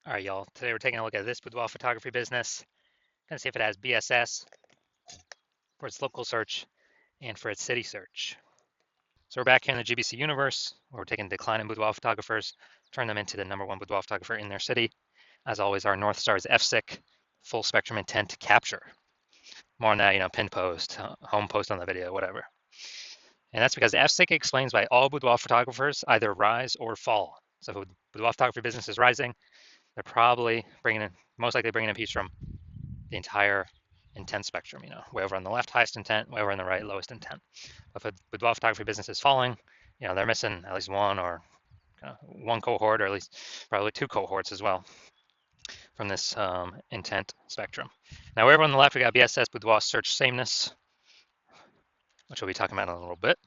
All right, y'all. Today we're taking a look at this boudoir photography business. Gonna see if it has BSS for its local search and for its city search. So we're back here in the GBC universe, where we're taking declining boudoir photographers, turn them into the #1 boudoir photographer in their city. As always, our North Star is FSIC, full spectrum intent capture. More on that, pin post, home post on the video, whatever. And that's because FSIC explains why all boudoir photographers either rise or fall. So if a boudoir photography business is rising, they're probably most likely bringing in piece from the entire intent spectrum, way over on the left, highest intent, way over on the right, lowest intent. But if a boudoir photography business is falling, they're missing at least one or one cohort, or at least probably two cohorts as well from this intent spectrum. Now, way over on the left, we got BSS, Boudoir Search Sameness, which we'll be talking about in a little bit.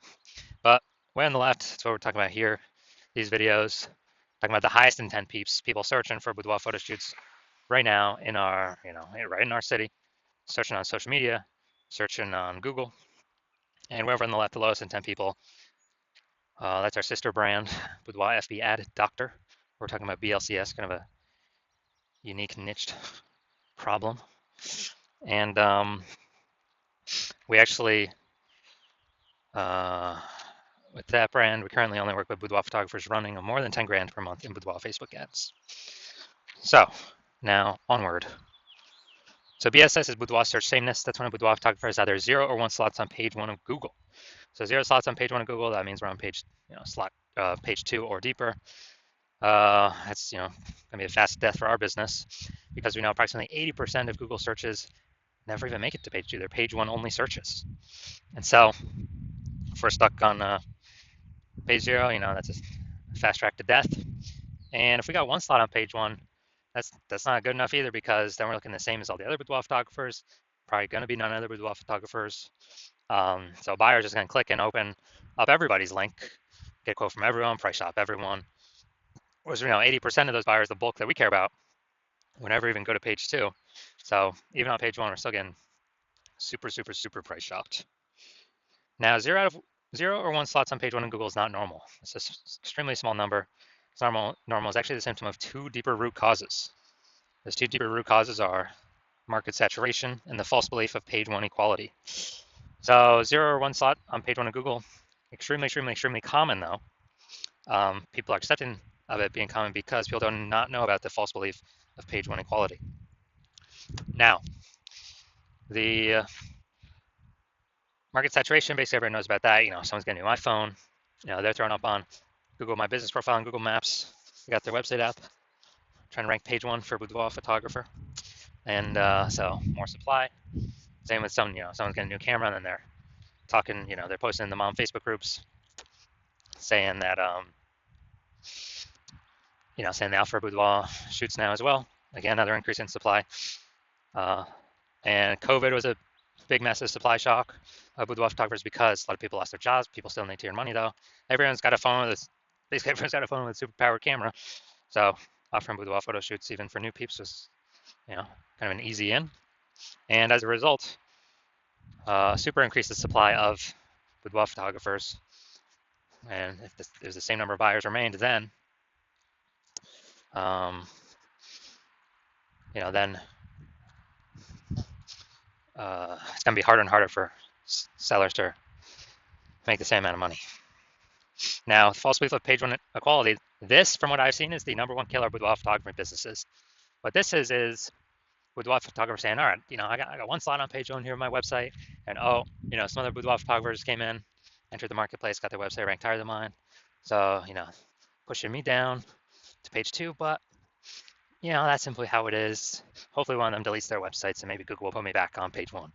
But way on the left, that's what we're talking about here. These videos, talking about the highest intent people searching for boudoir photo shoots right now in our, right in our city, searching on social media, searching on Google, and wherever on the left, the lowest intent people. That's our sister brand, Boudoir FB Ad Doctor. We're talking about BLCS, kind of a unique niched problem. And we actually, with that brand, we currently only work with boudoir photographers running a more than 10 grand per month in boudoir Facebook ads. So now onward. So BSS is Boudoir Search Sameness. That's when a boudoir photographer has either 0 or 1 slots on page 1 of Google. So 0 slots on page 1 of Google, that means we're on page, page 2 or deeper. That's, gonna be a fast death for our business because we know approximately 80% of Google searches never even make it to page 2. They're page 1 only searches. And so if we're stuck on page 0, that's a fast track to death. And if we got 1 slot on page 1, that's not good enough either, because then we're looking the same as all the other boudoir photographers. Probably going to be none other boudoir photographers. So buyers just going to click and open up everybody's link, get a quote from everyone, price shop everyone. Whereas 80% of those buyers, the bulk that we care about, would never even go to page 2. So even on page 1, we're still getting super, super, super price shopped. Now 0 or 1 slots on page 1 in Google is not normal. It's an extremely small number. It's normal is actually the symptom of 2 deeper root causes. Those 2 deeper root causes are market saturation and the false belief of page 1 equality. So 0 or 1 slot on page 1 of Google, extremely, extremely, extremely common though. People are accepting of it being common because people do not know about the false belief of page 1 equality. Now, the market saturation, basically everyone knows about that. Someone's getting a new iPhone, they're throwing up on Google My Business profile and Google Maps. They got their website up, trying to rank page 1 for boudoir photographer. And so more supply. Same with someone's getting a new camera, and then they're talking, they're posting in the mom Facebook groups saying that, saying the Alpha Boudoir shoots now as well. Again, another increase in supply. And COVID was a big, massive supply shock of boudoir photographers because a lot of people lost their jobs. People still need to earn money though. Everyone's got a phone with basically everyone's got a phone with a superpowered camera. So offering boudoir photo shoots even for new peeps was, kind of an easy in. And as a result, super increased the supply of boudoir photographers. And if there's the same number of buyers remained, then, then it's going to be harder and harder for sellers to make the same amount of money. Now, false belief of page 1 equality, this, from what I've seen, is the #1 killer of boudoir photography businesses. What this is boudoir photographers saying, all right, I got 1 slot on page 1 here on my website, and some other boudoir photographers came in, entered the marketplace, got their website ranked higher than mine, so pushing me down to page 2. But that's simply how it is. Hopefully one of them deletes their websites and maybe Google will put me back on page 1,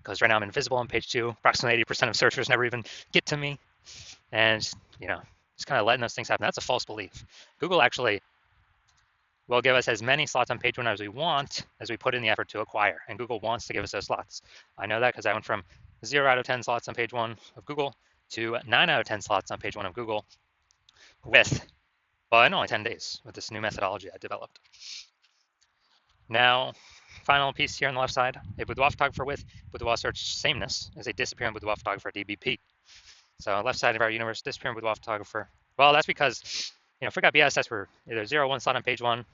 because right now I'm invisible on page 2. Approximately 80% of searchers never even get to me, and just kind of letting those things happen. That's a false belief. Google actually will give us as many slots on page 1 as we want, as we put in the effort to acquire, and Google wants to give us those slots. I know that because I went from 0 out of 10 slots on page 1 of Google to 9 out of 10 slots on page 1 of Google in only 10 days with this new methodology I developed. Now, final piece here on the left side, a boudoir photographer with boudoir search sameness is a disappearing boudoir photographer, DBP. So left side of our universe, disappearing boudoir photographer. Well, that's because, if we got BSS, we're either 0 or 1 slot on page 1,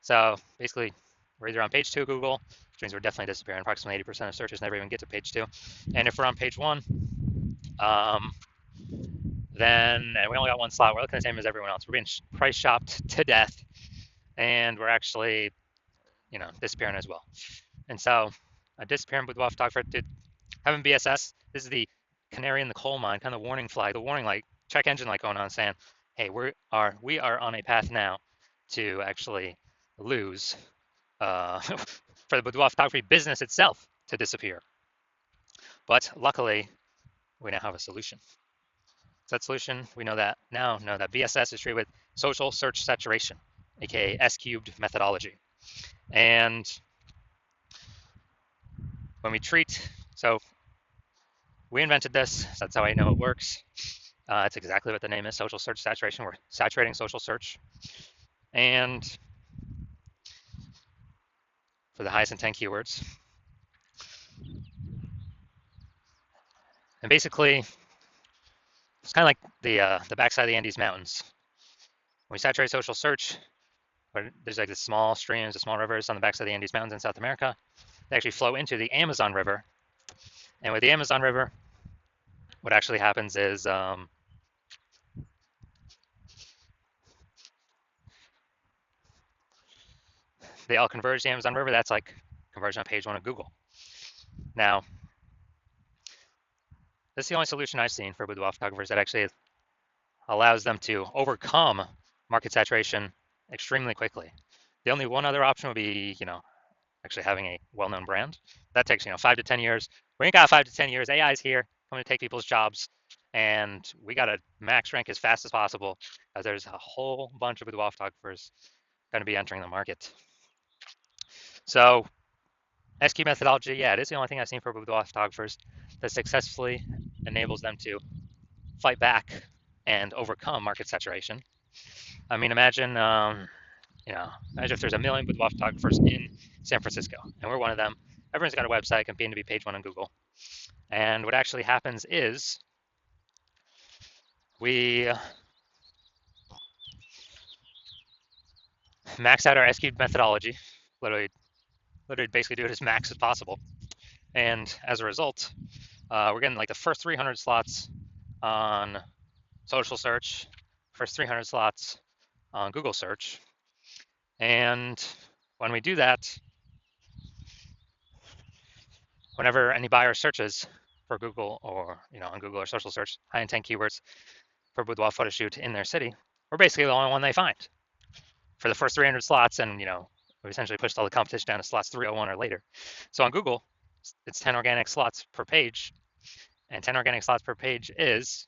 So basically, we're either on page 2 of Google, which means we're definitely disappearing. Approximately 80% of searches never even get to page 2. And if we're on page 1, then and we only got one slot, we're looking the same as everyone else. We're being price shopped to death, and we're actually, disappearing as well. And so, a disappearing boudoir photographer, having BSS, this is the canary in the coal mine, kind of warning flag, the warning light, check engine light going on, saying, hey, we are on a path now to actually lose for the boudoir photography business itself to disappear. But luckily, we now have a solution. So that solution, we know that BSS is treated with social search saturation, aka S-cubed methodology. And when we treat, so we invented this, so that's how I know it works. It's exactly what the name is, social search saturation. We're saturating social search. And for the highest intent keywords. And basically, it's kind of like the backside of the Andes Mountains. When we saturate social search, there's like the small streams, the small rivers on the backside of the Andes Mountains in South America. They actually flow into the Amazon River. And with the Amazon River, what actually happens is they all converge to the Amazon River. That's like conversion on page 1 of Google. Now, this is the only solution I've seen for boudoir photographers that actually allows them to overcome market saturation extremely quickly. The only one other option would be, actually having a well-known brand. That takes, 5 to 10 years. We ain't got 5 to 10 years. AI is here, coming to take people's jobs, and we got to max rank as fast as possible, as there's a whole bunch of boudoir photographers going to be entering the market. So, SQ methodology, yeah, it is the only thing I've seen for boudoir photographers that successfully enables them to fight back and overcome market saturation. I mean, imagine if there's a million boudoir photographers in San Francisco, and we're one of them. Everyone's got a website competing to be page 1 on Google. And what actually happens is we max out our S-cubed methodology, literally basically do it as max as possible. And as a result, we're getting like the first 300 slots on social search, first 300 slots on Google search. And when we do that, whenever any buyer searches for Google or, on Google or social search, high intent keywords for boudoir photo shoot in their city, we're basically the only one they find for the first 300 slots. And, we essentially pushed all the competition down to slots 301 or later. So on Google, it's 10 organic slots per page, and 10 organic slots per page is,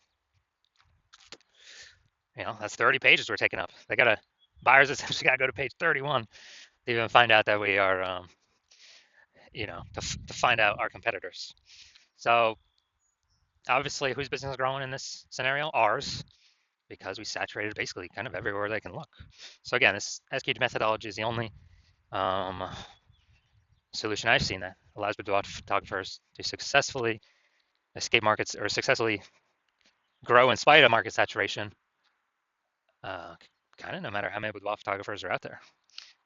that's 30 pages we're taking up. Buyers essentially got to go to page 31 to even find out that we are, to find out our competitors. So obviously, whose business is growing in this scenario? Ours, because we saturated basically kind of everywhere they can look. So again, this SQL methodology is the only solution I've seen that allows boudoir photographers to successfully escape markets or successfully grow in spite of market saturation, kind of no matter how many boudoir photographers are out there.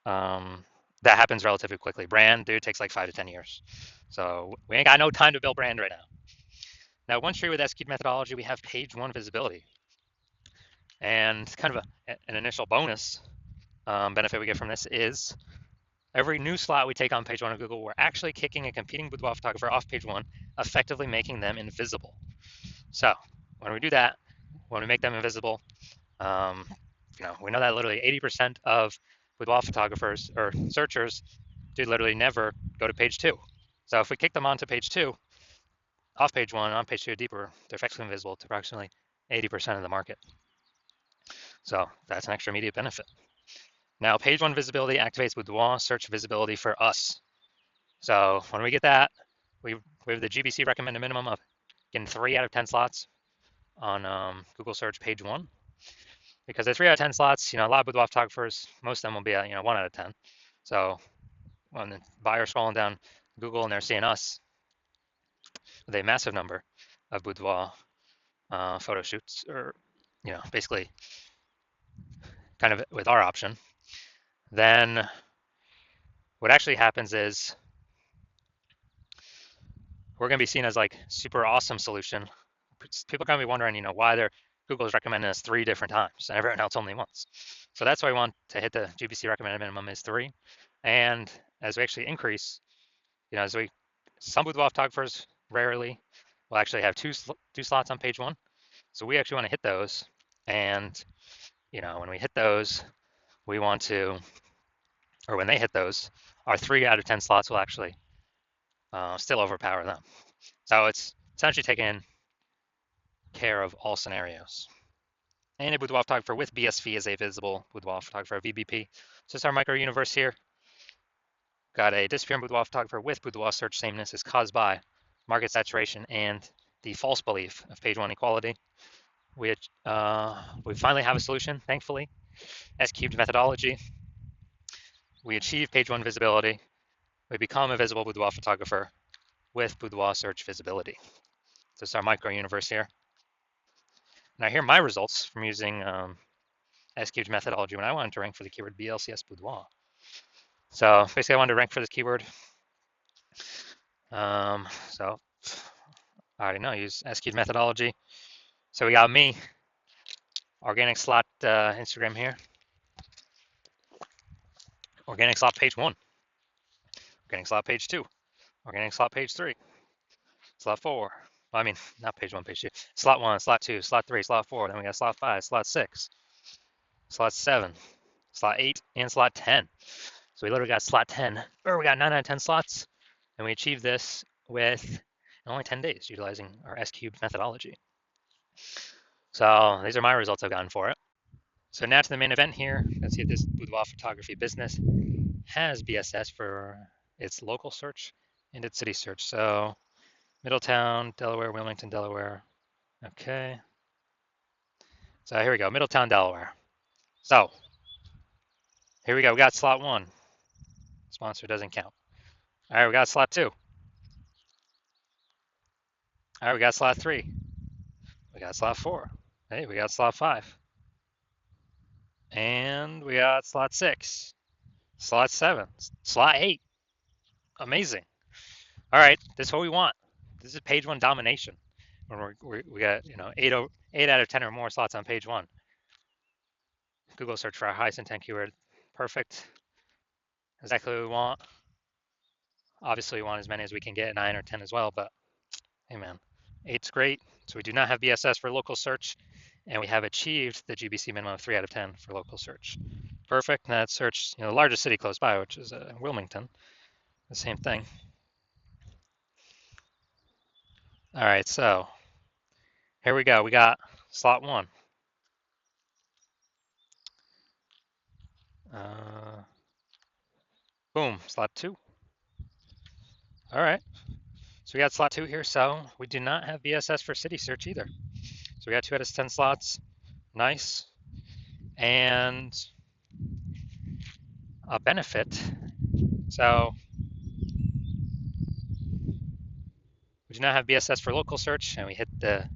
That happens relatively quickly. Brand, dude, takes like 5 to 10 years. So we ain't got no time to build brand right now. Now, once you're with SQ methodology, we have page 1 visibility. And kind of an initial bonus benefit we get from this is every new slot we take on page 1 of Google, we're actually kicking a competing boudoir photographer off page 1, effectively making them invisible. So when we do that, when we make them invisible, we know that literally 80% of boudoir photographers or searchers do literally never go to page 2. So if we kick them onto page 2, off page 1, on page 2 deeper, they're effectively invisible to approximately 80% of the market. So that's an extra immediate benefit. Now, page 1 visibility activates boudoir search visibility for us. So when we get that, we have the GBC recommended minimum of getting 3 out of 10 slots on Google search page 1. Because at 3 out of 10 slots, a lot of boudoir photographers, most of them will be at 1 out of 10. So when the buyer's scrolling down Google and they're seeing us with a massive number of boudoir photo shoots, or basically kind of with our option, then what actually happens is we're going to be seen as like super awesome solution. People are going to be wondering, why Google is recommending us 3 different times and everyone else only once. So that's why we want to hit the GBC recommended minimum is 3. And as we actually increase, some Boudoir photographers rarely will actually have two slots on page 1. So we actually want to hit those. And, when we hit those, we want to, or when they hit those, our 3 out of 10 slots will actually still overpower them. So it's essentially taking care of all scenarios. And a boudoir photographer with BSV is a visible boudoir photographer, VBP. So it's our micro universe here. Got a disappearing boudoir photographer with boudoir search sameness is caused by market saturation and the false belief of page 1 equality. We finally have a solution, thankfully. S-cubed methodology. We achieve page 1 visibility. We become a visible boudoir photographer with boudoir search visibility. So it's our micro universe here. Now here are my results from using S-cubed methodology when I wanted to rank for the keyword BLCS boudoir. So basically I wanted to rank for this keyword. So I already know, use S-cubed methodology. So we got me, organic slot Instagram here, organic slot page 1, organic slot page 2, organic slot page 3, slot 4. Well, I mean, not page 1, page 2. Slot 1, slot 2, slot 3, slot 4. Then we got slot 5, slot 6, slot 7, slot 8, and slot 10. So we literally got slot 10, or we got 9 out of 10 slots, and we achieved this with only 10 days utilizing our S-cubed methodology. So these are my results I've gotten for it. So now to the main event here. Let's see if this boudoir photography business has BSS for its local search and its city search. So Middletown, Delaware, Wilmington, Delaware. Okay. So here we go, Middletown, Delaware. So here we go, we got slot 1. Sponsor doesn't count. All right, we got slot 2. All right, we got slot 3. We got slot 4. Hey, we got slot 5. And we got slot 6. Slot 7. Slot 8. Amazing. All right, this is what we want. This is page 1 domination. When we got 8 out of 10 or more slots on page 1. Google search for our highest intent keyword. Perfect. Exactly what we want. Obviously, we want as many as we can get, 9 or 10 as well, but hey man, 8's great. So we do not have BSS for local search, and we have achieved the GBC minimum of 3 out of 10 for local search. Perfect. And that search, the largest city close by, which is Wilmington, the same thing. All right, so here we go. We got slot 1. Boom, slot 2. All right, so we got slot 2 here. So we do not have BSS for city search either. So we got 2 out of 10 slots. Nice. And a benefit. So we do not have BSS for local search, and we hit the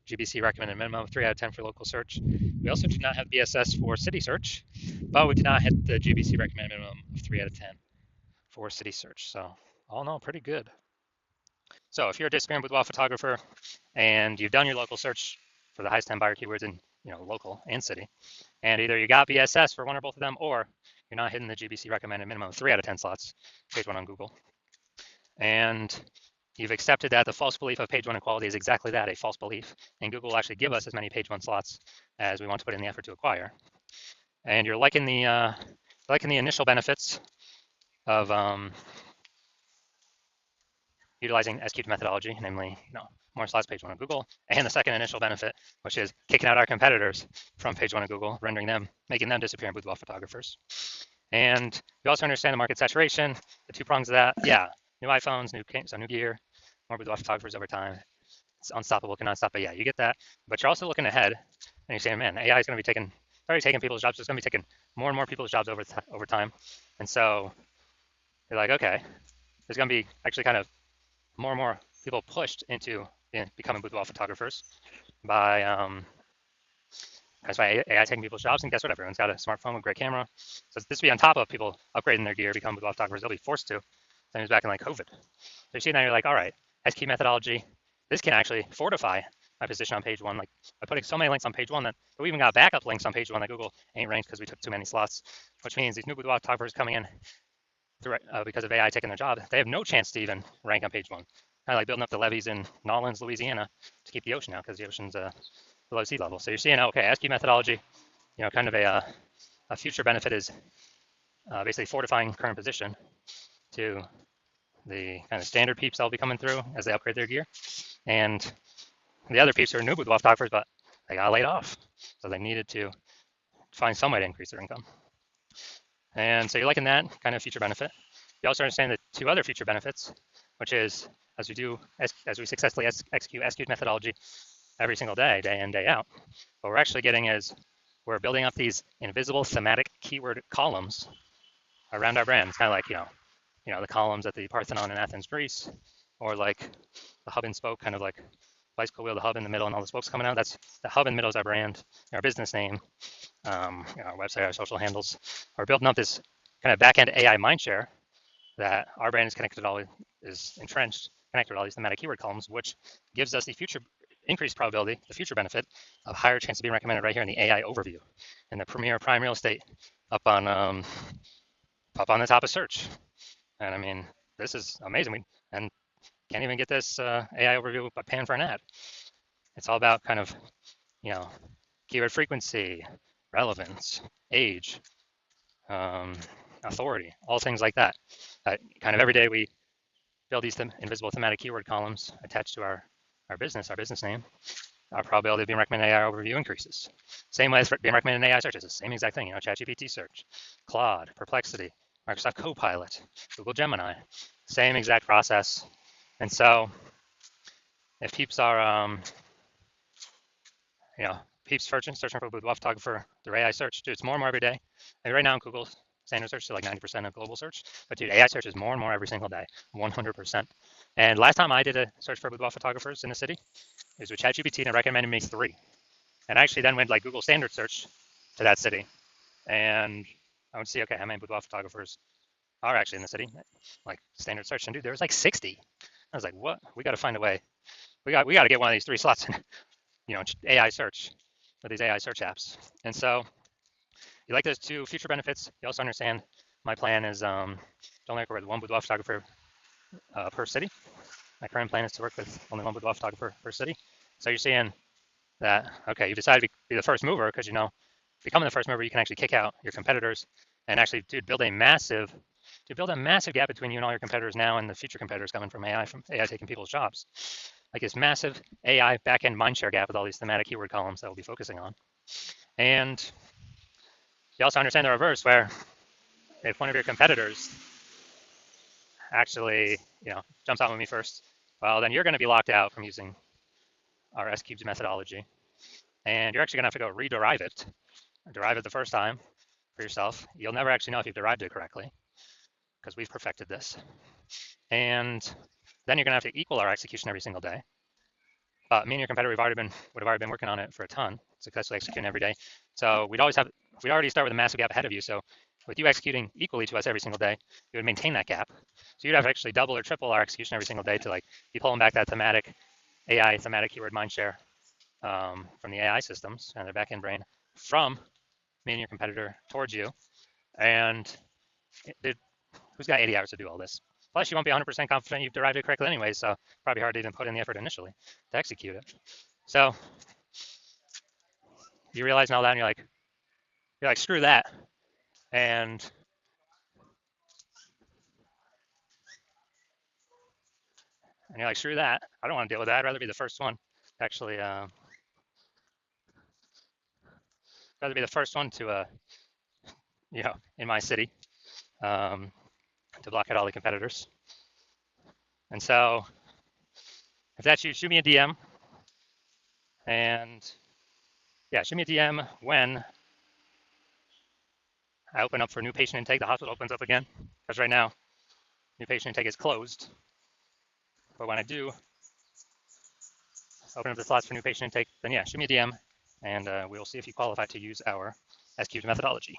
GBC recommended minimum of 3 out of 10 for local search. We also do not have BSS for city search, but we did not hit the GBC recommended minimum of 3 out of 10 for city search. So all in all, pretty good. So if you're a disappearing boudoir photographer and you've done your local search for the highest 10 buyer keywords in local and city, and either you got BSS for one or both of them, or you're not hitting the GBC recommended minimum of 3 out of 10 slots, page 1 on Google, and you've accepted that the false belief of page 1 equality is exactly that, a false belief, and Google will actually give us as many page 1 slots as we want to put in the effort to acquire. And you're liking the initial benefits of utilizing S-cubed methodology, namely, more slots page 1 on Google, and the second initial benefit, which is kicking out our competitors from page 1 of Google, making them disappearing boudoir photographers. And we also understand the market saturation, the 2 prongs of that. Yeah, new iPhones, new gear, more boudoir photographers over time. It's unstoppable, cannot stop. But yeah, you get that. But you're also looking ahead, and you're saying, man, AI is going to be already taking people's jobs. It's going to be taking more and more people's jobs over time. And so you're like, okay, there's going to be actually kind of more and more people pushed into becoming boudoir photographers by That's why AI taking people's jobs, and guess what? Everyone's got a smartphone with a great camera. So this will be on top of people upgrading their gear, become boudoir photographers. They'll be forced to. Same as back in like COVID. So you see now you're like, all right, SQ methodology. This can actually fortify my position on page one. Like by putting so many links on page one that we even got backup links on page one that Google ain't ranked because we took too many slots, which means these new boudoir photographers coming in because of AI taking their job, they have no chance to even rank on page one. Kind of like building up the levees in Nolens, Louisiana to keep the ocean out because the ocean's below sea level. So you're seeing, okay, SQ methodology, kind of a future benefit is basically fortifying current position to the kind of standard peeps that'll be coming through as they upgrade their gear. And the other peeps who are new boudoir photographers, but they got laid off. So they needed to find some way to increase their income. And so you're liking that kind of future benefit. You also understand the two other future benefits, which is as we successfully execute SQ methodology every single day, day in, day out, what we're actually getting is we're building up these invisible thematic keyword columns around our brand. It's kind of like, the columns at the Parthenon in Athens, Greece, or like the hub and spoke, kind of like bicycle wheel, the hub in the middle, and all the spokes coming out. That's the hub in the middle is our brand, our business name, our website, our social handles. We're building up this kind of back-end AI mindshare that our brand is connected to is entrenched, connected to all these thematic keyword columns, which gives us the future increased probability, the future benefit of higher chance of being recommended right here in the AI overview, in the premier prime real estate up on the top of search. And I mean, this is amazing. And can't even get this AI overview by paying for an ad. It's all about kind of, keyword frequency, relevance, age, authority, all things like that. Kind of every day we build these invisible thematic keyword columns attached to our business name. Our probability of being recommended AI overview increases. Same way as being recommended in AI search, it's the same exact thing. ChatGPT search, Claude, Perplexity, Microsoft Copilot, Google Gemini, same exact process. And so if peeps are, peeps searching for boudoir photographer through AI search, dude, it's more and more every day. And right now in Google's standard search is like 90% of global search, but dude, AI search is more and more every single day, 100%. And last time I did a search for boudoir photographers in the city, it was with ChatGPT and it recommended me 3. And I actually then went like Google standard search to that city, and I would see, okay, how many boudoir photographers are actually in the city, like standard search, and dude, there was like 60. I was like, what? We got to find a way. We got to get one of these 3 slots in, AI search with these AI search apps. And so you like those 2 future benefits. You also understand my plan is to only work with 1 boudoir photographer per city. My current plan is to work with only 1 boudoir photographer per city. So you're seeing that, okay, you decided to be the first mover because, becoming the first mover, you can actually kick out your competitors and actually, dude, build a massive gap between you and all your competitors now and the future competitors coming from AI taking people's jobs. Like this massive AI backend mindshare gap with all these thematic keyword columns that we'll be focusing on. And you also understand the reverse, where if one of your competitors actually, jumps out with me first, well, then you're going to be locked out from using our S-cubes methodology. And you're actually going to have to go derive it the first time for yourself. You'll never actually know if you've derived it correctly because we've perfected this. And then you're going to have to equal our execution every single day. But me and your competitor would have already been working on it for a ton, successfully executing every day. So we already start with a massive gap ahead of you. So with you executing equally to us every single day, you would maintain that gap. So you'd have to actually double or triple our execution every single day to like be pulling back that thematic keyword mindshare from the AI systems and their backend brain from me and your competitor towards you. And who's got 80 hours to do all this? Plus, you won't be 100% confident you've derived it correctly anyway, so probably hard to even put in the effort initially to execute it. So you realize now that, and you're like, screw that. And you're like, screw that. I don't want to deal with that. I'd rather be the first one to actually, to, in my city, to block out all the competitors. And so if that's you, shoot me a DM. And yeah, shoot me a DM when I open up for new patient intake. The hospital opens up again, because right now, new patient intake is closed. But when I do open up the slots for new patient intake, then yeah, shoot me a DM and we'll see if you qualify to use our S-cubed methodology.